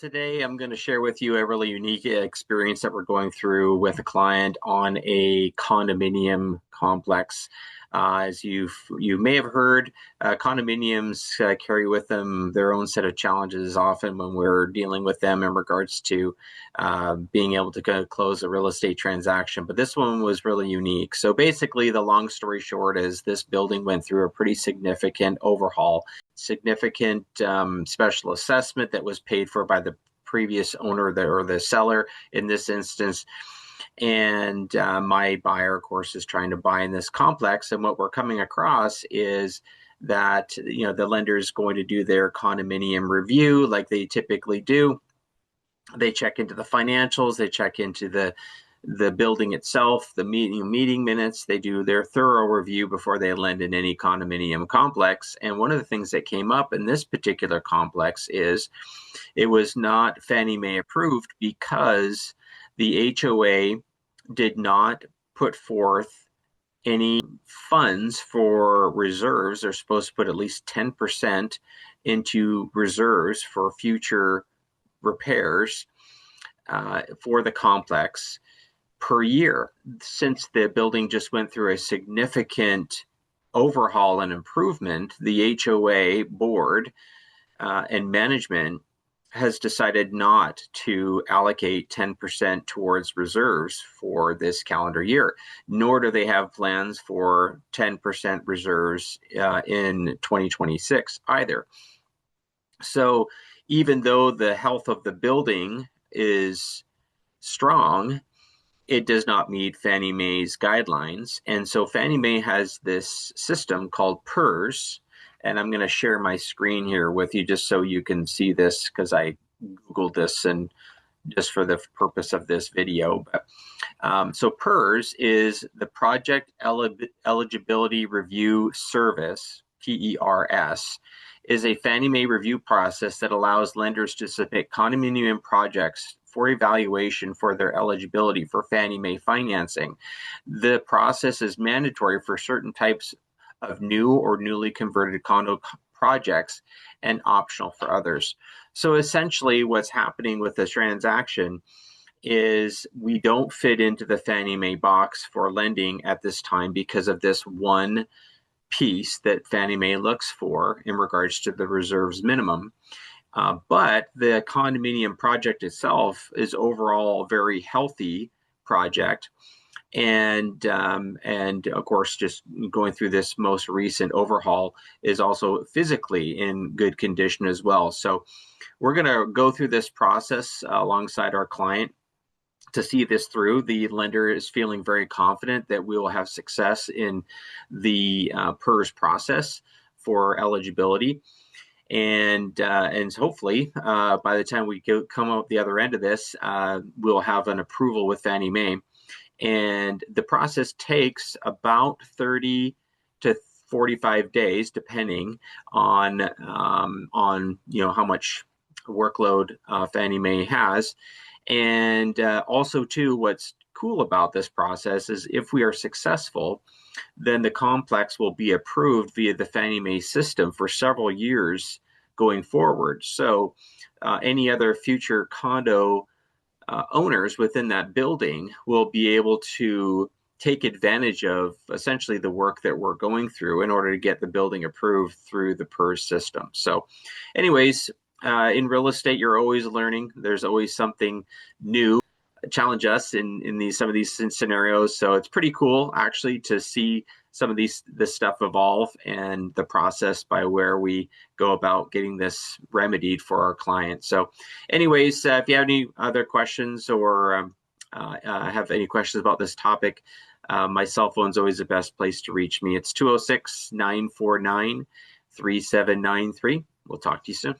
Today I'm going to share with you a really unique experience that we're going through with a client on a condominium complex. As you may have heard, condominiums carry with them their own set of challenges often when we're dealing with them in regards to being able to close a real estate transaction. But this one was really unique. So basically, the long story short is this building went through a pretty significant overhaul, significant special assessment that was paid for by the previous owner or the seller in this instance. And my buyer, of course, is trying to buy in this complex. And what we're coming across is that, the lender is going to do their condominium review like they typically do. They check into the financials, they check into the building itself, the meeting minutes. They do their thorough review before they lend in any condominium complex. And one of the things that came up in this particular complex is it was not Fannie Mae approved because the HOA did not put forth any funds for reserves. They're supposed to put at least 10% into reserves for future repairs for the complex per year. Since the building just went through a significant overhaul and improvement, the HOA board and management has decided not to allocate 10% towards reserves for this calendar year, nor do they have plans for 10% reserves in 2026 either. So even though the health of the building is strong, it does not meet Fannie Mae's guidelines. And so Fannie Mae has this system called PERS, and I'm going to share my screen here with you just so you can see this because I Googled this and just for the purpose of this video. So PERS is the Project Eligibility Review Service, PERS, is a Fannie Mae review process that allows lenders to submit condominium projects for evaluation for their eligibility for Fannie Mae financing. The process is mandatory for certain types of new or newly converted condo projects and optional for others. So essentially what's happening with this transaction is we don't fit into the Fannie Mae box for lending at this time because of this one piece that Fannie Mae looks for in regards to the reserves minimum. But the condominium project itself is overall a very healthy project. And of course, just going through this most recent overhaul is also physically in good condition as well. So we're going to go through this process alongside our client to see this through. The lender is feeling very confident that we will have success in the PERS process for eligibility. And hopefully, by the time we come out the other end of this, we'll have an approval with Fannie Mae. And the process takes about 30 to 45 days, depending on how much workload Fannie Mae has. And also, too, what's cool about this process is if we are successful, then the complex will be approved via the Fannie Mae system for several years going forward. So any other future condo owners within that building will be able to take advantage of essentially the work that we're going through in order to get the building approved through the PERS system. So anyways, in real estate, you're always learning. There's always something new. Challenge us in some of these scenarios. So it's pretty cool actually to see some of this stuff evolve and the process by where we go about getting this remedied for our clients. So anyways, if you have any other questions or have any questions about this topic, my cell phone is always the best place to reach me. It's 206-949-3793. We'll talk to you soon.